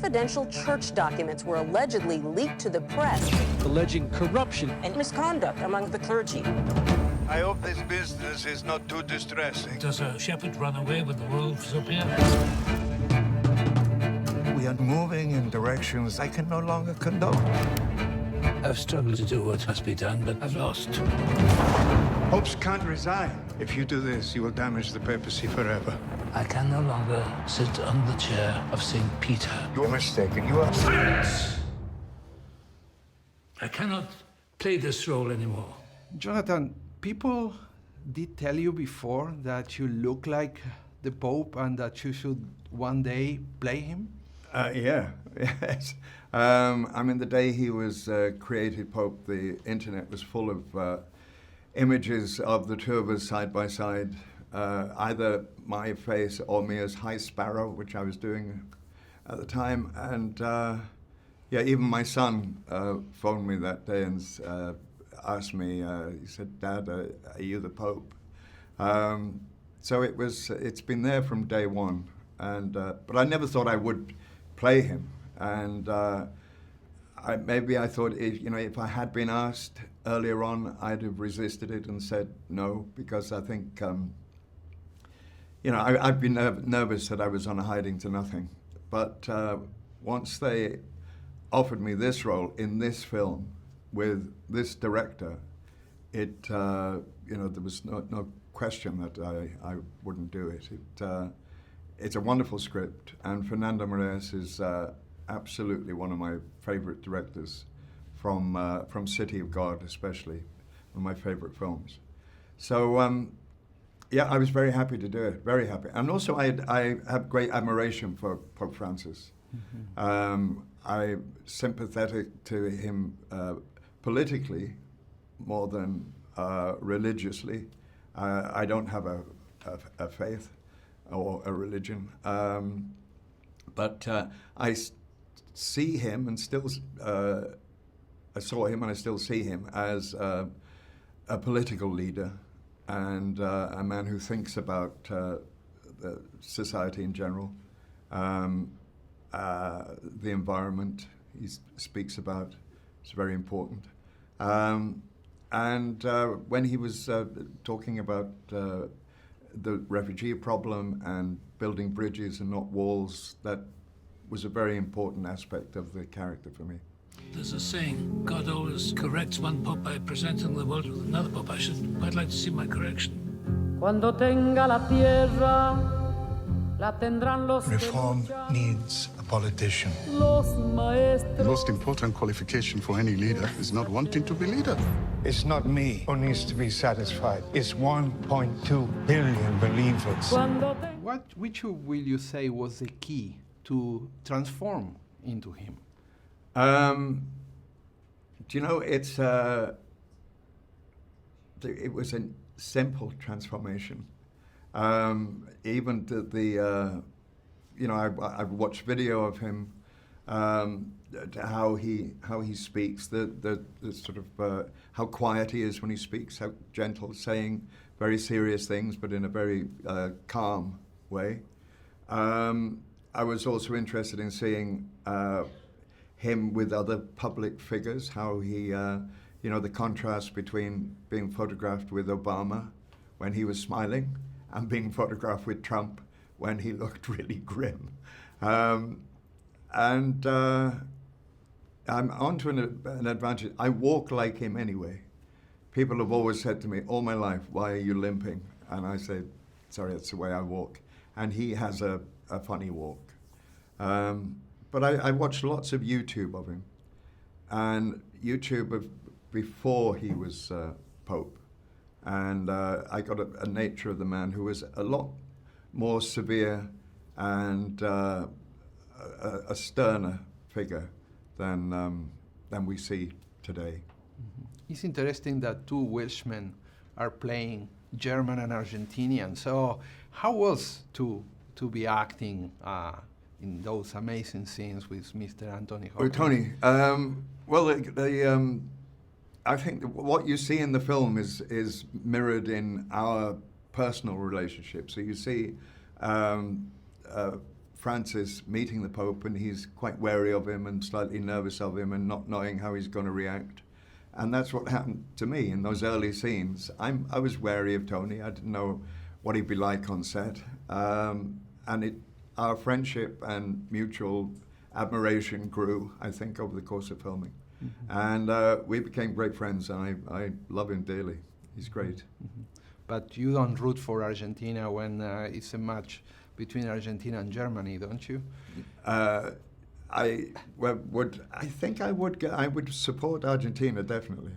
confidential church documents were allegedly leaked to the press, alleging corruption and misconduct among the clergy. I hope this business is not too distressing. Does a shepherd run away when the wolves appear? We are moving in directions I can no longer condone. I've struggled to do what must be done, but I've lost. Popes can't resign. If you do this, you will damage the papacy forever. I can no longer sit on the chair of St. Peter. You're mistaken. You are... Silence! I cannot play this role anymore. Jonathan, people did tell you before that you look like the Pope and that you should one day play him? Yeah, yes. I mean, the day he was created Pope, the internet was full of images of the two of us side by side, either my face or me as High Sparrow, which I was doing at the time. And yeah, even my son phoned me that day and asked me, he said, "Dad, are you the Pope?" So it's been there from day one. And but I never thought I would play him. And maybe I thought, if I had been asked earlier on, I'd have resisted it and said no, because I think, I'd been nervous that I was on a hiding to nothing. But once they offered me this role in this film with this director, there was no question that I wouldn't do it. It's a wonderful script, and Fernando Meirelles is absolutely one of my favorite directors from City of God, especially, one of my favorite films. So, yeah, I was very happy to do it, very happy. And also, I have great admiration for Pope Francis. Mm-hmm. I'm sympathetic to him politically more than religiously. I don't have a faith or a religion, but I see him and still, I saw him and I still see him as a political leader and a man who thinks about the society in general, the environment he speaks about is very important. And when he was talking about the refugee problem and building bridges and not walls, that was a very important aspect of the character for me. There's a saying, God always corrects one pope by presenting the world with another pope. I should quite like to see my correction. Cuando tenga la tierra, la tendrán los Reform needs a politician. maestros. The most important qualification for any leader is not wanting to be leader. It's not me who needs to be satisfied. It's 1.2 billion believers. Which will you say was the key to transform into him? Do you know, it was a simple transformation. Even I've watched video of him, how he speaks, the sort of how quiet he is when he speaks, how gentle, saying very serious things, but in a very calm way. I was also interested in seeing him with other public figures, how he, the contrast between being photographed with Obama when he was smiling and being photographed with Trump when he looked really grim. And I'm onto an advantage. I walk like him anyway. People have always said to me all my life, "Why are you limping?" And I say, "Sorry, that's the way I walk." And he has a funny walk. But I watched lots of YouTube of him. And YouTube of before he was Pope. And I got a nature of the man who was a lot more severe and a sterner figure than we see today. Mm-hmm. It's interesting that two Welshmen are playing German and Argentinian. So how was to be acting in those amazing scenes with Mr. Anthony Hopkins? Tony, I think what you see in the film is mirrored in our personal relationship. So you see Francis meeting the Pope, and he's quite wary of him and slightly nervous of him and not knowing how he's going to react. And that's what happened to me in those early scenes. I was wary of Tony. I didn't know what he'd be like on set. Our friendship and mutual admiration grew, I think, over the course of filming. And we became great friends, and I love him dearly. He's great. But you don't root for Argentina when it's a match between Argentina and Germany, don't you? I think I would support Argentina, definitely.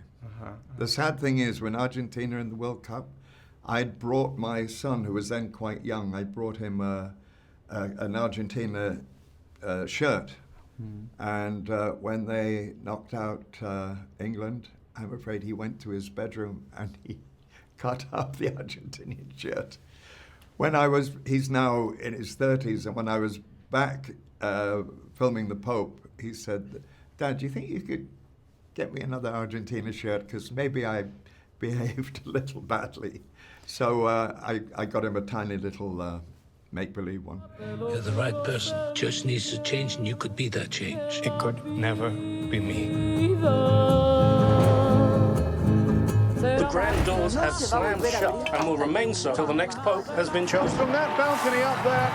The sad thing is, when Argentina in the World Cup, I'd brought my son, who was then quite young, I brought him an Argentina shirt. And when they knocked out England, I'm afraid he went to his bedroom and he cut up the Argentinian shirt. He's now in his 30s, and when I was back filming the Pope, he said, "Dad, do you think you could get me another Argentina shirt? Because maybe I behaved a little badly." So I got him a tiny little make-believe one. You're the right person. Church needs to change, and you could be that change. It could never be me. The grand doors have slammed shut and will remain so till the next Pope has been chosen. From that balcony up there,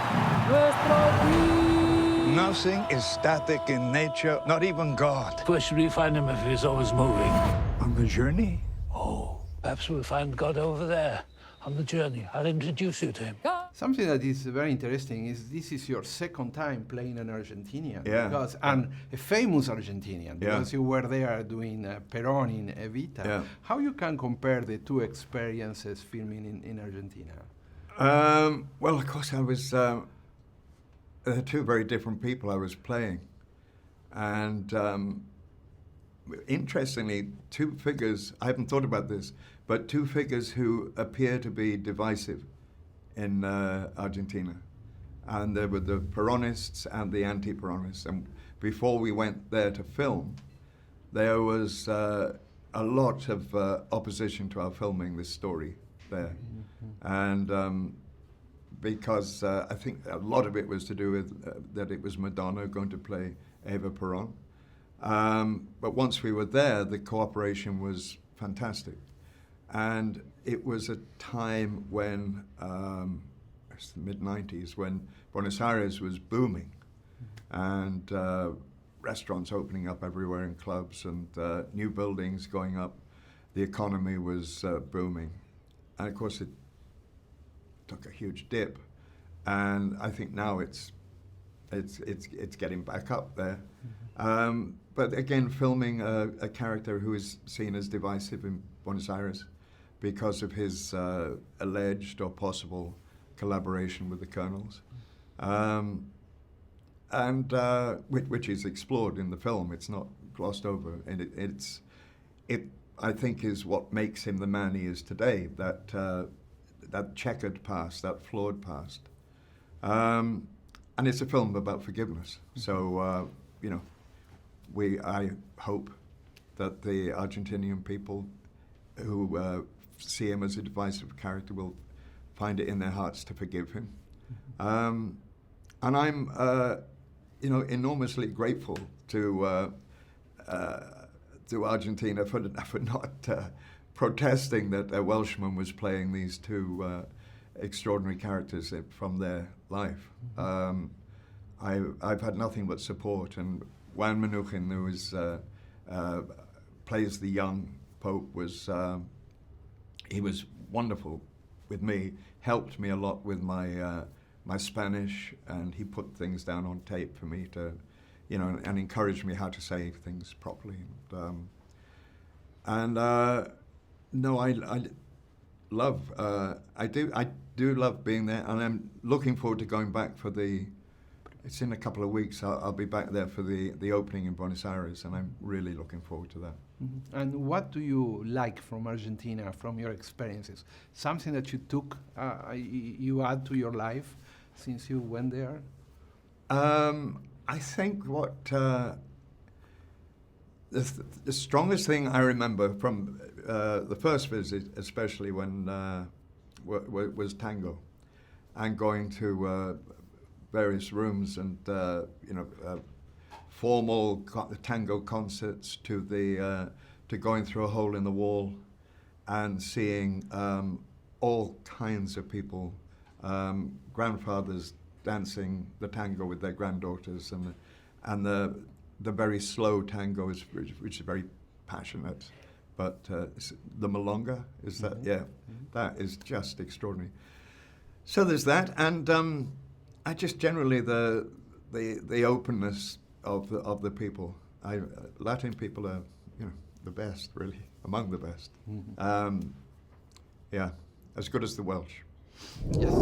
nothing is static in nature, not even God. Where should we find him if he's always moving? On the journey? Oh, perhaps we'll find God over there on the journey. I'll introduce you to him. Something that is very interesting is this is your second time playing an Argentinian. Yeah. And a famous Argentinian, Yeah. because you were there doing Perón in Evita. Yeah. How you can compare the two experiences filming in Argentina? Well, of course, I was two very different people I was playing. And interestingly, two figures, I haven't thought about this, but two figures who appear to be divisive in Argentina. And there were the Peronists and the anti-Peronists. And before we went there to film, there was a lot of opposition to our filming this story there. And because I think a lot of it was to do with that it was Madonna going to play Eva Peron. But once we were there, the cooperation was fantastic. And it was a time when, it's the mid-90s, when Buenos Aires was booming, and restaurants opening up everywhere in clubs, and new buildings going up. The economy was booming. And of course it took a huge dip. And I think now it's getting back up there. But again, filming a character who is seen as divisive in Buenos Aires because of his alleged or possible collaboration with the colonels, which is explored in the film. It's not glossed over, and it I think is what makes him the man he is today. That checkered past, that flawed past, and it's a film about forgiveness. So I hope that the Argentinian people who see him as a divisive character will find it in their hearts to forgive him. And I'm, enormously grateful to Argentina for not protesting that a Welshman was playing these two extraordinary characters from their life. I've had nothing but support, and Juan Minjuin, who is plays the young Pope, he was wonderful with me, helped me a lot with my Spanish, and he put things down on tape for me to, and encouraged me how to say things properly. I do love being there, and I'm looking forward to going back for it's in a couple of weeks. I'll be back there for the opening in Buenos Aires, and I'm really looking forward to that. Mm-hmm. And what do you like from Argentina, from your experiences? Something that you took, you add to your life since you went there? I think what the strongest thing I remember from the first visit, especially when was tango, and going to various rooms and formal tango concerts to going through a hole in the wall and seeing all kinds of people, grandfathers dancing the tango with their granddaughters, and the very slow tango which is very passionate, but the milonga is that that is just extraordinary. So there's that, and I just generally the openness of the people. Latin people are the best, really, among the best. Yeah, as good as the Welsh. Yes.